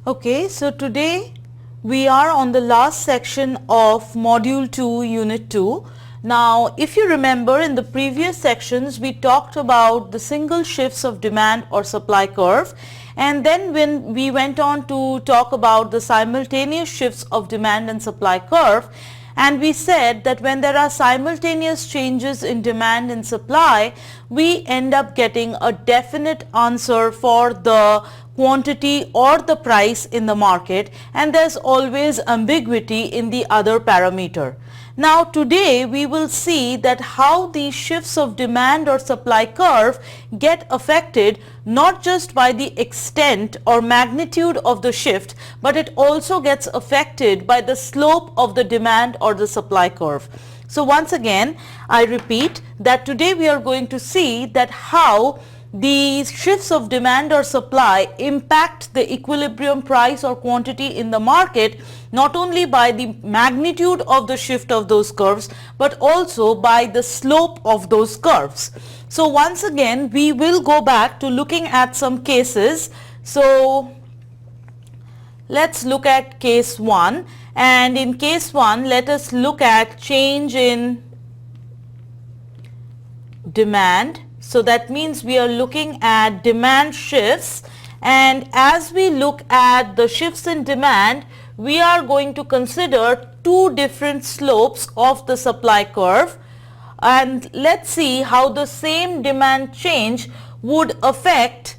Okay, so today we are on the last section of Module 2, Unit 2. Now, if you remember, in the previous sections we talked about the single shifts of demand or supply curve, and then when we went on to talk about the simultaneous shifts of demand and supply curve, and we said that when there are simultaneous changes in demand and supply, we end up getting a definite answer for the quantity or the price in the market, and there's always ambiguity in the other parameter. Now today we will see that how these shifts of demand or supply curve get affected not just by the extent or magnitude of the shift, but it also gets affected by the slope of the demand or the supply curve. So once again, I repeat that today we are going to see that how these shifts of demand or supply impact the equilibrium price or quantity in the market, not only by the magnitude of the shift of those curves, but also by the slope of those curves. So once again, we will go back to looking at some cases. So let's look at case 1, and in case 1 let us look at change in demand. So that means we are looking at demand shifts, and as we look at the shifts in demand, we are going to consider two different slopes of the supply curve, and let's see how the same demand change would affect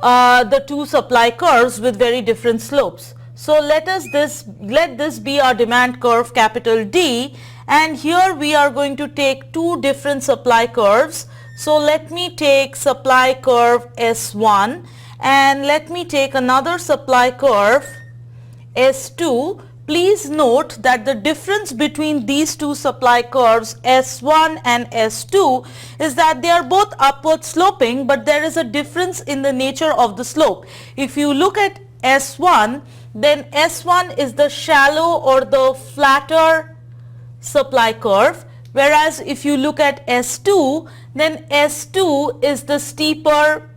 the two supply curves with very different slopes. So let this be our demand curve, capital D, and here we are going to take two different supply curves. So let me take supply curve S1 and let me take another supply curve S2. Please note that the difference between these two supply curves S1 and S2 is that they are both upward sloping, but there is a difference in the nature of the slope. If you look at S1, then S1 is the shallow or the flatter supply curve, whereas if you look at S2, then S2 is the steeper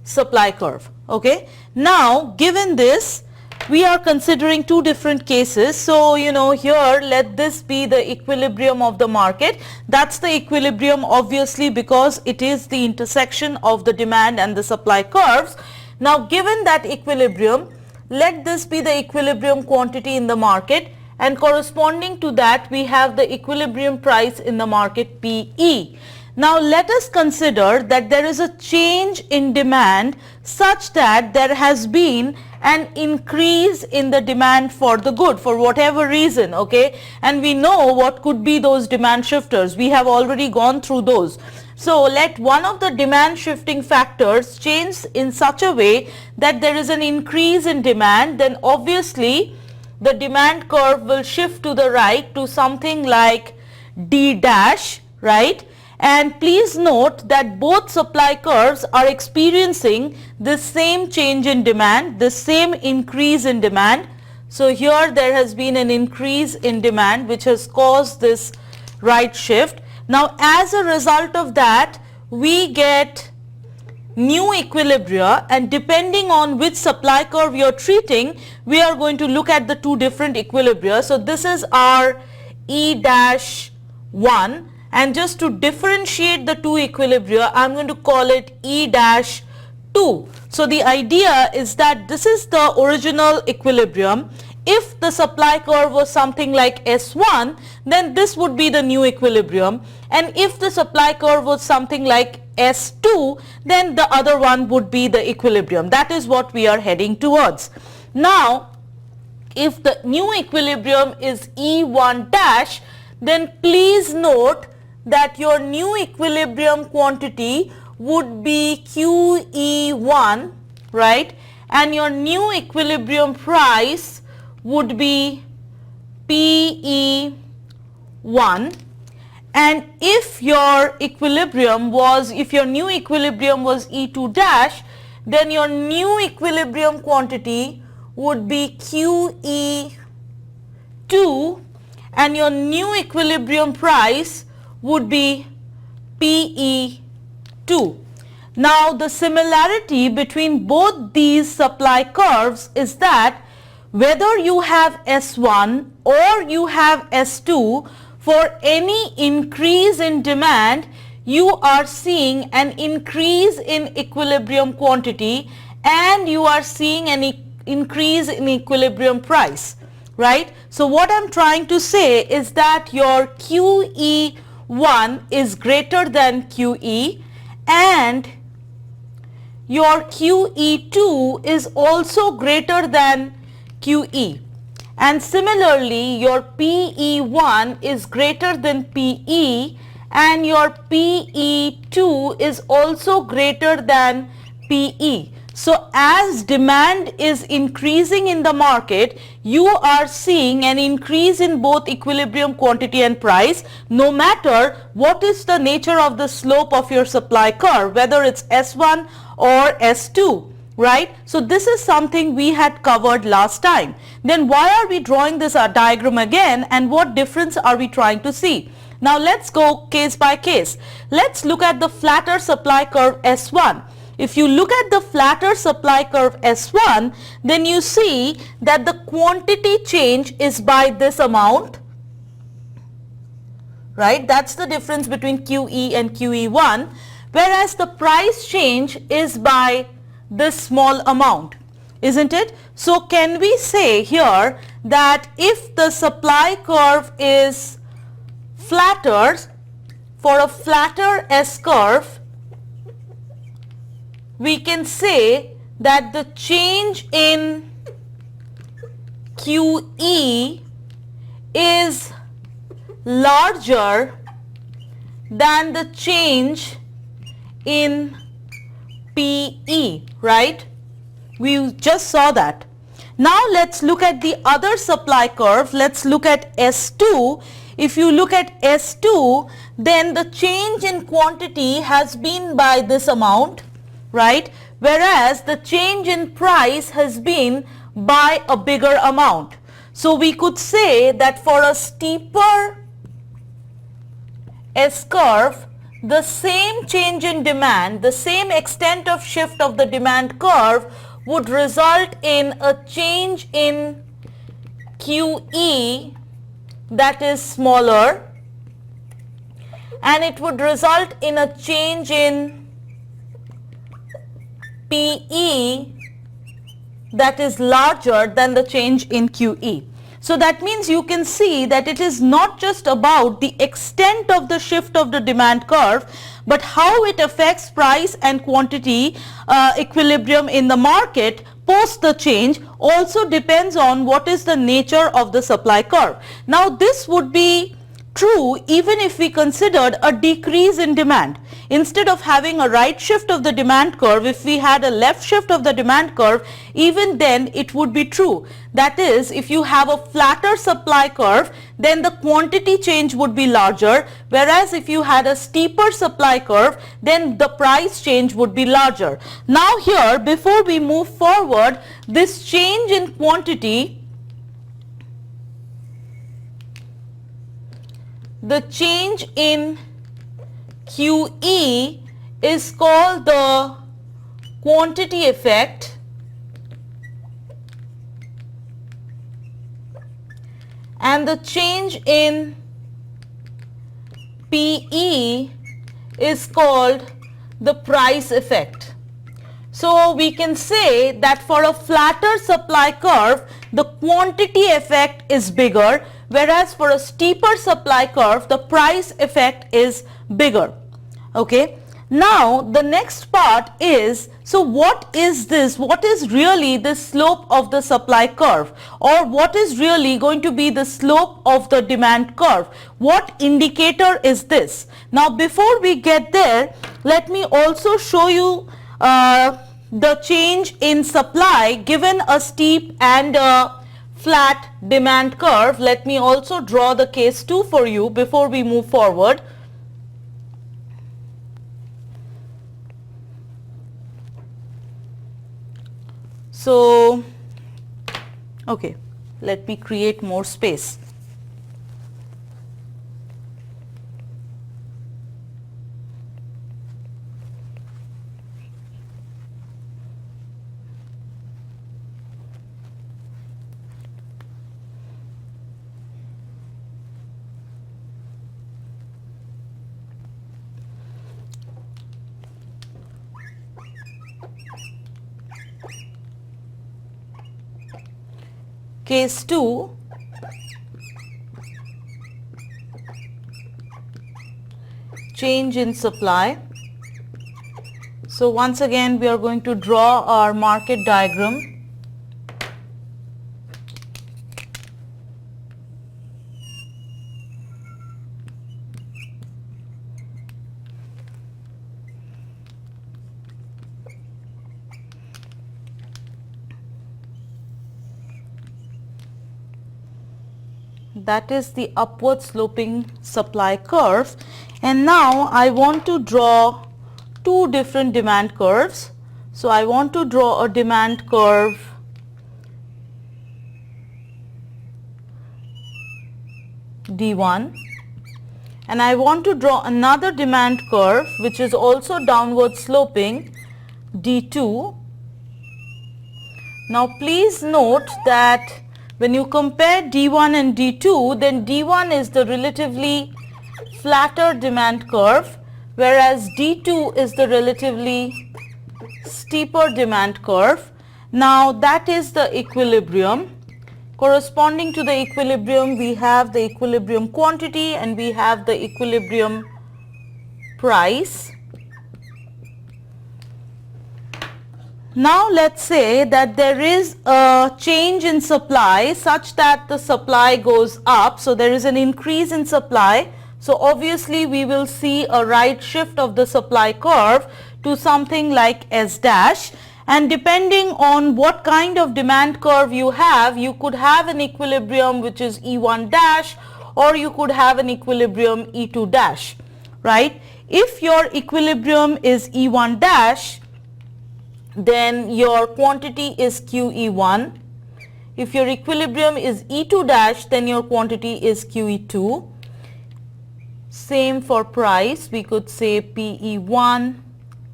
supply curve. Okay. Now given this, we are considering two different cases. So here let this be the equilibrium of the market. That's the equilibrium obviously because it is the intersection of the demand and the supply curves. Now given that equilibrium, let this be the equilibrium quantity in the market, and corresponding to that we have the equilibrium price in the market, PE. Now let us consider that there is a change in demand such that there has been an increase in the demand for the good for whatever reason, okay, and we know what could be those demand shifters. We have already gone through those. So let one of the demand shifting factors change in such a way that there is an increase in demand, then obviously the demand curve will shift to the right to something like D dash, right? And please note that both supply curves are experiencing the same change in demand, the same increase in demand. So here there has been an increase in demand which has caused this right shift. Now as a result of that, we get new equilibria, and depending on which supply curve you are treating, we are going to look at the two different equilibria. So this is our E dash 1, and just to differentiate the two equilibria, I am going to call it E dash 2. So the idea is that this is the original equilibrium. If the supply curve was something like S1, then this would be the new equilibrium, and if the supply curve was something like S2, then the other one would be the equilibrium. That is what we are heading towards. Now if the new equilibrium is E1 dash, then please note that your new equilibrium quantity would be QE1, right, and your new equilibrium price would be PE1. And if your new equilibrium was E2 dash, then your new equilibrium quantity would be QE2, and your new equilibrium price would be PE2. Now the similarity between both these supply curves is that whether you have S1 or you have S2, for any increase in demand, you are seeing an increase in equilibrium quantity and you are seeing an increase in equilibrium price, right? So what I'm trying to say is that your QE1 is greater than QE and your QE2 is also greater than QE. And similarly, your PE1 is greater than PE and your PE2 is also greater than PE. So as demand is increasing in the market, you are seeing an increase in both equilibrium quantity and price, no matter what is the nature of the slope of your supply curve, whether it's S1 or S2. Right? So this is something we had covered last time. Then why are we drawing this diagram again, and what difference are we trying to see? Now let's go case by case. Let's look at the flatter supply curve S1. If you look at the flatter supply curve S1, then you see that the quantity change is by this amount. Right? That's the difference between QE and QE1, whereas the price change is by this small amount, isn't it? So can we say here that if the supply curve is flatter, for a flatter S curve, we can say that the change in QE is larger than the change in PE, right? We just saw that. Now let's look at the other supply curve. Let's look at S2. If you look at S2, then the change in quantity has been by this amount, right? Whereas the change in price has been by a bigger amount. So we could say that for a steeper S curve, the same change in demand, the same extent of shift of the demand curve would result in a change in QE that is smaller, and it would result in a change in PE that is larger than the change in QE. So that means you can see that it is not just about the extent of the shift of the demand curve, but how it affects price and quantity equilibrium in the market post the change also depends on what is the nature of the supply curve. Now this would be true even if we considered a decrease in demand. Instead of having a right shift of the demand curve, if we had a left shift of the demand curve, even then it would be true. That is, if you have a flatter supply curve, then the quantity change would be larger, whereas if you had a steeper supply curve, then the price change would be larger. Now here, before we move forward, this change in quantity, the change in QE is called the quantity effect, and the change in PE is called the price effect. So we can say that for a flatter supply curve, the quantity effect is bigger, whereas for a steeper supply curve, the price effect is bigger. Okay. Now the next part is, so what is this? What is really the slope of the supply curve, or what is really going to be the slope of the demand curve? What indicator is this? Now before we get there, let me also show you the change in supply given a steep and a flat demand curve. Let me also draw the case 2 for you before we move forward. So, okay, let me create more space. Case 2, change in supply. So once again we are going to draw our market diagram. That is the upward sloping supply curve, and now I want to draw two different demand curves. So I want to draw a demand curve D1, and I want to draw another demand curve which is also downward sloping, D2. Now please note that when you compare D1 and D2, then D1 is the relatively flatter demand curve, whereas D2 is the relatively steeper demand curve. Now that is the equilibrium. Corresponding to the equilibrium, we have the equilibrium quantity and we have the equilibrium price. Now let's say that there is a change in supply such that the supply goes up. So there is an increase in supply. So obviously we will see a right shift of the supply curve to something like S dash, and depending on what kind of demand curve you have, you could have an equilibrium which is E1 dash, or you could have an equilibrium E2 dash, right? If your equilibrium is E1 dash, then your quantity is QE1. If your equilibrium is E2 dash, then your quantity is QE2. Same for price, we could say PE1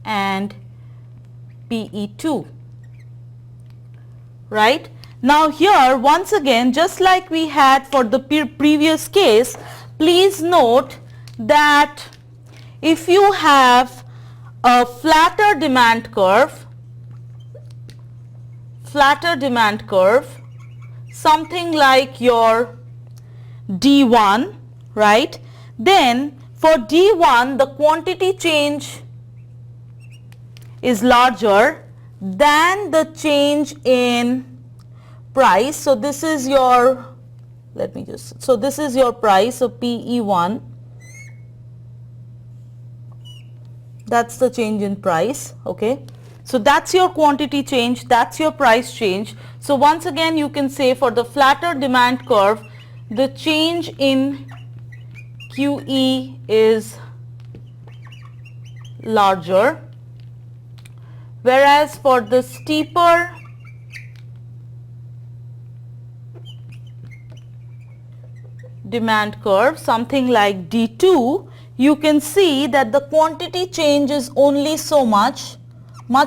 and PE2, right? Now here once again, just like we had for the previous case, please note that if you have a flatter demand curve, something like your D1, right? Then for D1 the quantity change is larger than the change in price. So this is your, this is your price, so PE1, that's the change in price, okay? So that's your quantity change, that's your price change. So once again you can say for the flatter demand curve, the change in QE is larger, whereas for the steeper demand curve, something like D2, you can see that the quantity change is only so much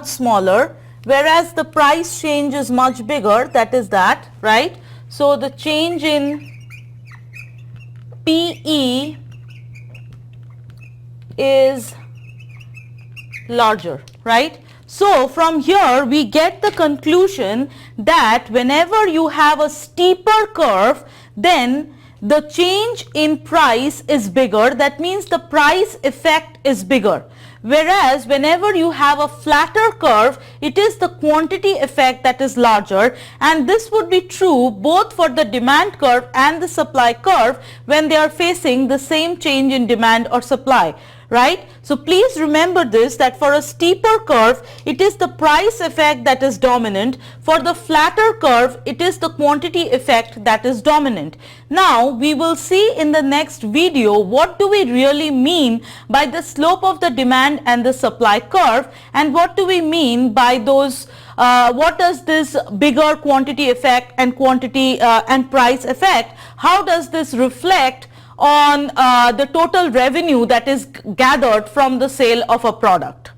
smaller, whereas the price change is much bigger, that is that, right? So the change in PE is larger, right? So from here we get the conclusion that whenever you have a steeper curve, then the change in price is bigger. That means the price effect is bigger. Whereas whenever you have a flatter curve, it is the quantity effect that is larger, and this would be true both for the demand curve and the supply curve when they are facing the same change in demand or supply, right? So please remember this, that for a steeper curve, it is the price effect that is dominant. For the flatter curve, it is the quantity effect that is dominant. Now we will see in the next video what do we really mean by the slope of the demand and the supply curve, and what do we mean by those what does this bigger quantity effect and quantity and price effect, how does this reflect on the total revenue that is gathered from the sale of a product.